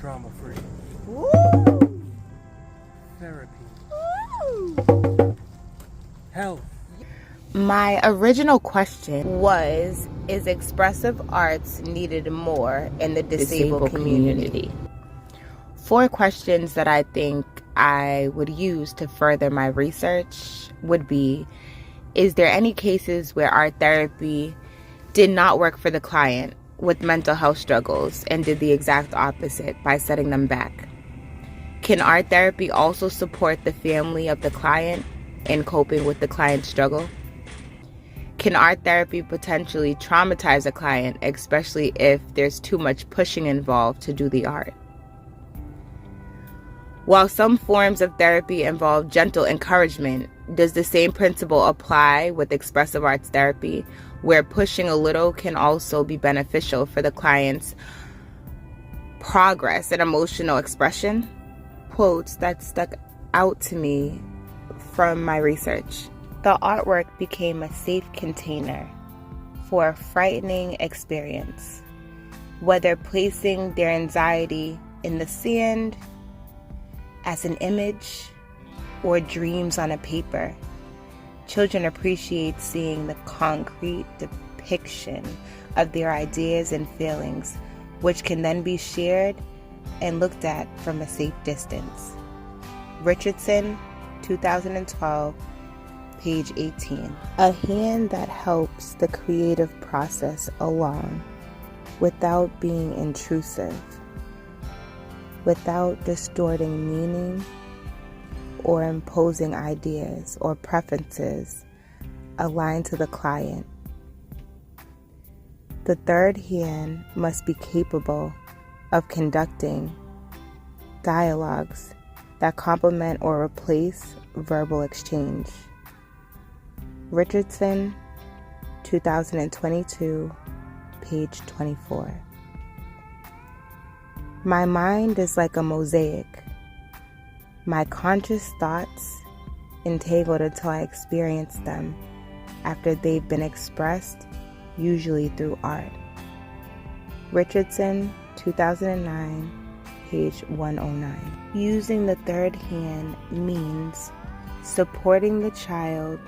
Drama-free. Woo! Therapy. Woo! Health. My original question was, is expressive arts needed more in the disabled community? 4 questions that I think I would use to further my research would be, is there any cases where art therapy did not work for the client with mental health struggles and did the exact opposite by setting them back? Can art therapy also support the family of the client in coping with the client's struggle? Can art therapy potentially traumatize a client, especially if there's too much pushing involved to do the art? While some forms of therapy involve gentle encouragement, does the same principle apply with expressive arts therapy, where pushing a little can also be beneficial for the client's progress and emotional expression? Quotes that stuck out to me from my research. The artwork became a safe container for a frightening experience, whether placing their anxiety in the sand as an image or dreams on a paper. Children appreciate seeing the concrete depiction of their ideas and feelings, which can then be shared and looked at from a safe distance. Richardson, 2012, page 18. A hand that helps the creative process along without being intrusive, without distorting meaning or imposing ideas or preferences aligned to the client. The third hand must be capable of conducting dialogues that complement or replace verbal exchange. Richardson, 2022, page 24. My mind is like a mosaic. My conscious thoughts entangled until I experience them after they've been expressed, usually through art. Richardson, 2009, page 109. Using the third hand means supporting the child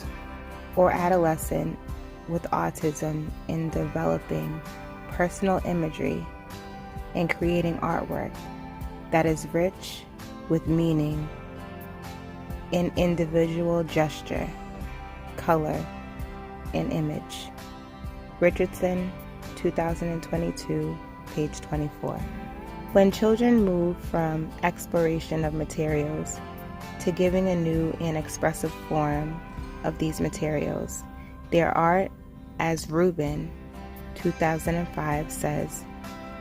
or adolescent with autism in developing personal imagery and creating artwork that is rich with meaning in individual gesture, color, and image. Richardson, 2022, page 24. When children move from exploration of materials to giving a new and expressive form of these materials, their art, as Rubin, 2005, says,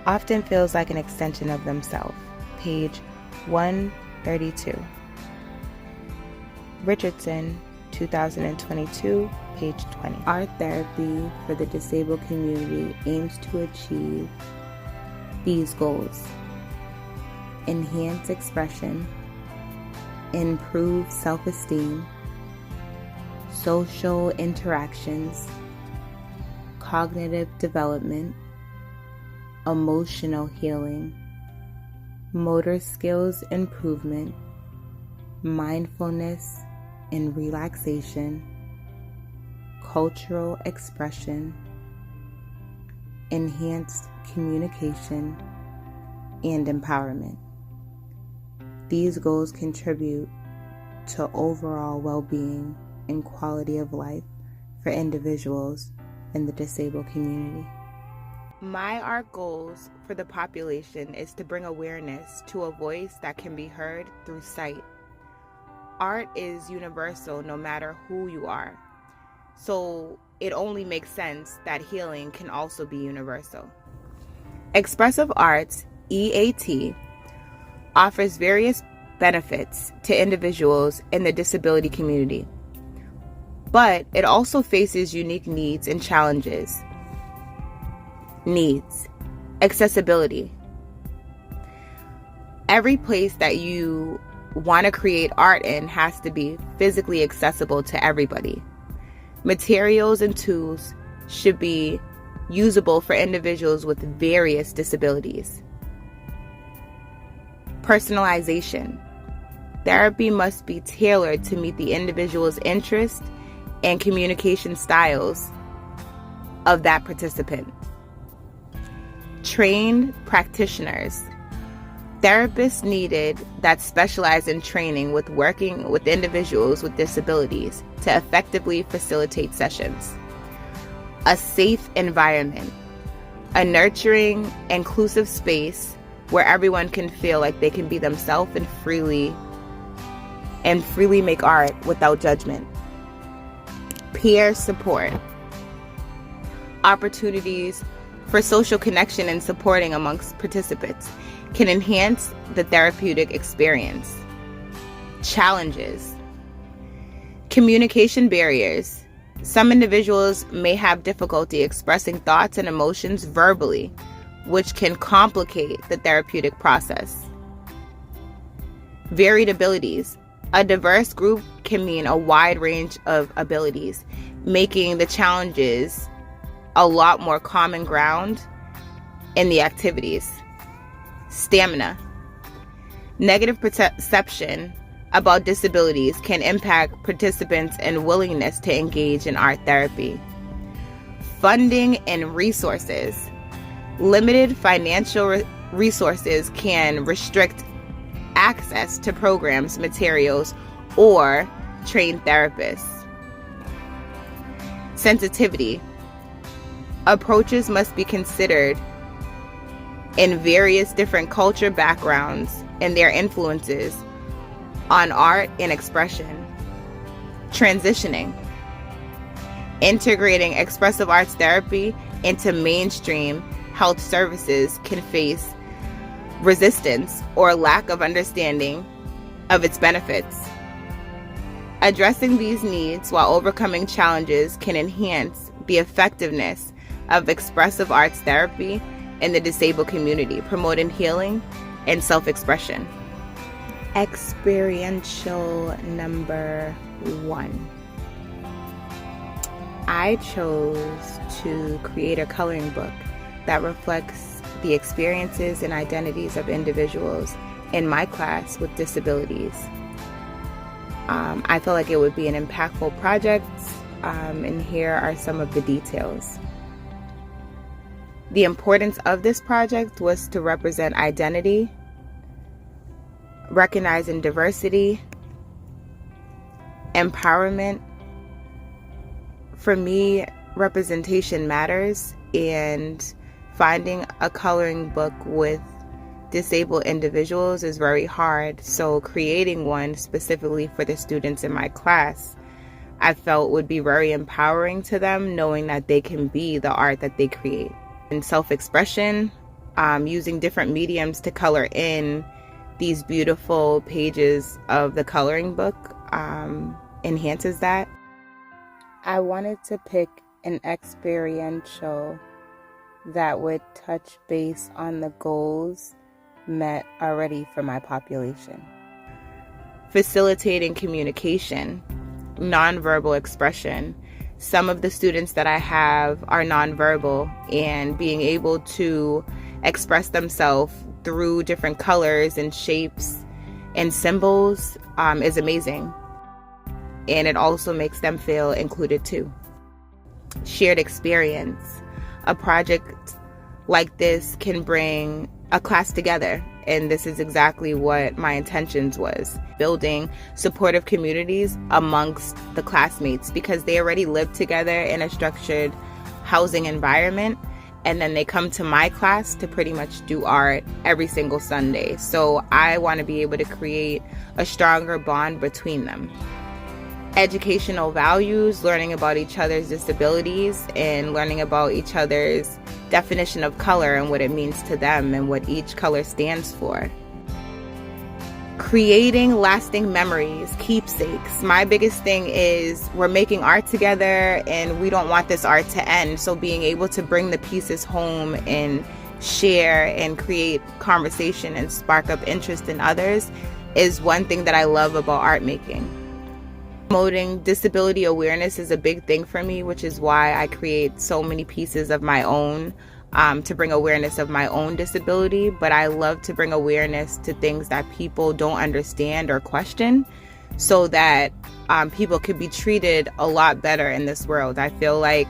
often feels like an extension of themselves. Page 132. Richardson, 2022, page 20. Art therapy for the disabled community aims to achieve these goals: enhance expression, improve self-esteem, social interactions, cognitive development, emotional healing, motor skills improvement, mindfulness and relaxation, cultural expression, enhanced communication, and empowerment. These goals contribute to overall well-being and quality of life for individuals in the disabled community. My art goals for the population is to bring awareness to a voice that can be heard through sight. Art is universal no matter who you are, so it only makes sense that healing can also be universal. Expressive Arts, EAT, offers various benefits to individuals in the disability community, but it also faces unique needs and challenges. Needs: accessibility. Every place that you want to create art in has to be physically accessible to everybody. Materials and tools should be usable for individuals with various disabilities. Personalization. Therapy must be tailored to meet the individual's interests and communication styles of that participant. Trained practitioners. Therapists needed that specialize in training with working with individuals with disabilities to effectively facilitate sessions. A safe environment. A nurturing, inclusive space where everyone can feel like they can be themselves and freely make art without judgment. Peer support. Opportunities for social connection and supporting amongst participants can enhance the therapeutic experience. Challenges. Communication barriers. Some individuals may have difficulty expressing thoughts and emotions verbally, which can complicate the therapeutic process. Varied abilities. A diverse group can mean a wide range of abilities, making the challenges a lot more common ground in the activities. Stamina. Negative perception about disabilities can impact participants' and willingness to engage in art therapy. Funding and resources. Limited financial resources can restrict access to programs, materials, or trained therapists. Sensitivity. Approaches must be considered in various different culture backgrounds and their influences on art and expression. Transitioning. Integrating expressive arts therapy into mainstream health services can face resistance or lack of understanding of its benefits. Addressing these needs while overcoming challenges can enhance the effectiveness of expressive arts therapy in the disabled community, promoting healing and self-expression. Experiential number 1. I chose to create a coloring book that reflects the experiences and identities of individuals in my class with disabilities. I feel like it would be an impactful project, and here are some of the details. The importance of this project was to represent identity, recognizing diversity, empowerment. For me, representation matters, and finding a coloring book with disabled individuals is very hard. So creating one specifically for the students in my class, I felt would be very empowering to them, knowing that they can be the art that they create. And self-expression, using different mediums to color in these beautiful pages of the coloring book enhances that. I wanted to pick an experiential that would touch base on the goals met already for my population. Facilitating communication, nonverbal expression. Some of the students that I have are nonverbal, and being able to express themselves through different colors and shapes and symbols is amazing. And it also makes them feel included too. Shared experience. A project like this can bring a class together, and this is exactly what my intentions was. Building supportive communities amongst the classmates, because they already live together in a structured housing environment, and then they come to my class to pretty much do art every single Sunday. So I want to be able to create a stronger bond between them. Educational values, learning about each other's disabilities and learning about each other's definition of color and what it means to them and what each color stands for. Creating lasting memories, keepsakes. My biggest thing is we're making art together and we don't want this art to end. So being able to bring the pieces home and share and create conversation and spark up interest in others is one thing that I love about art making. Promoting disability awareness is a big thing for me, which is why I create so many pieces of my own to bring awareness of my own disability, but I love to bring awareness to things that people don't understand or question, so that people could be treated a lot better in this world. I feel like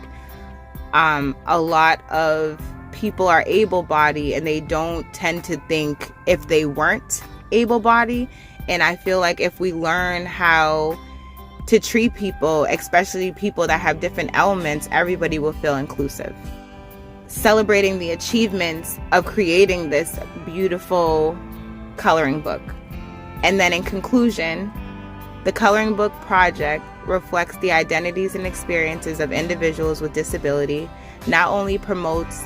a lot of people are able-bodied and they don't tend to think if they weren't able-bodied. And I feel like if we learn how to treat people, especially people that have different elements, everybody will feel inclusive. Celebrating the achievements of creating this beautiful coloring book. And then in conclusion, the coloring book project reflects the identities and experiences of individuals with disability, not only promotes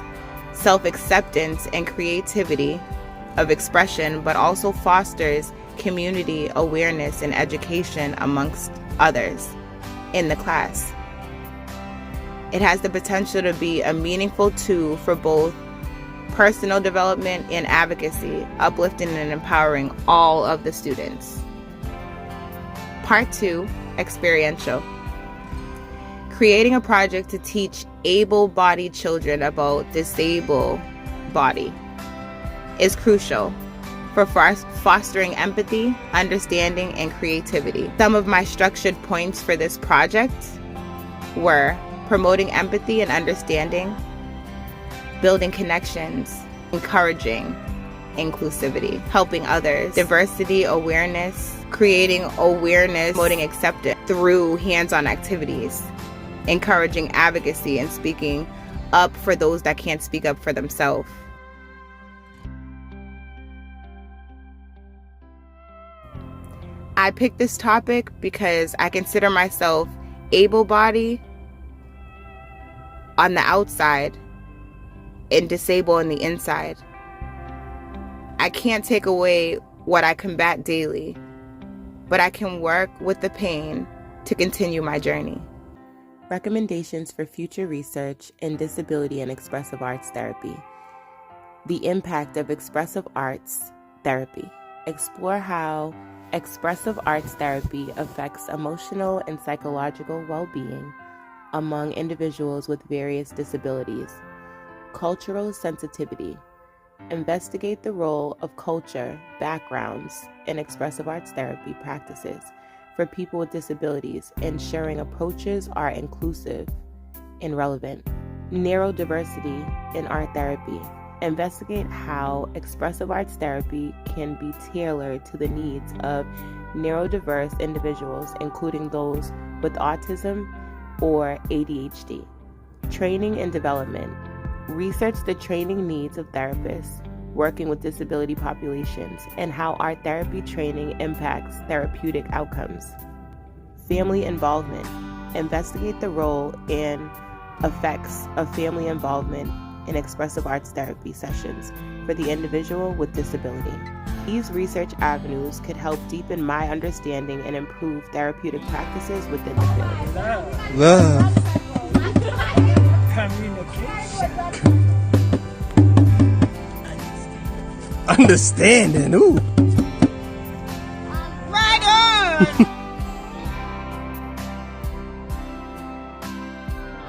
self-acceptance and creativity of expression, but also fosters community awareness and education amongst others in the class. It has the potential to be a meaningful tool for both personal development and advocacy, uplifting and empowering all of the students. Part 2, experiential. Creating a project to teach able-bodied children about disabled body is crucial for fostering empathy, understanding, and creativity. Some of my structured points for this project were promoting empathy and understanding, building connections, encouraging inclusivity, helping others, diversity awareness, creating awareness, promoting acceptance through hands-on activities, encouraging advocacy and speaking up for those that can't speak up for themselves. I picked this topic because I consider myself able-bodied on the outside and disabled on the inside. I can't take away what I combat daily, but I can work with the pain to continue my journey. Recommendations for future research in disability and expressive arts therapy. The impact of expressive arts therapy. Explore how expressive arts therapy affects emotional and psychological well-being among individuals with various disabilities. Cultural sensitivity. Investigate the role of culture, backgrounds, and expressive arts therapy practices for people with disabilities, ensuring approaches are inclusive and relevant. Neurodiversity in art therapy. Investigate how expressive arts therapy can be tailored to the needs of neurodiverse individuals, including those with autism or ADHD. Training and development. Research the training needs of therapists working with disability populations and how art therapy training impacts therapeutic outcomes. Family involvement. Investigate the role and effects of family involvement in expressive arts therapy sessions for the individual with disability. These research avenues could help deepen my understanding and improve therapeutic practices within the field. Love. Communication. Understanding. Ooh. Right on!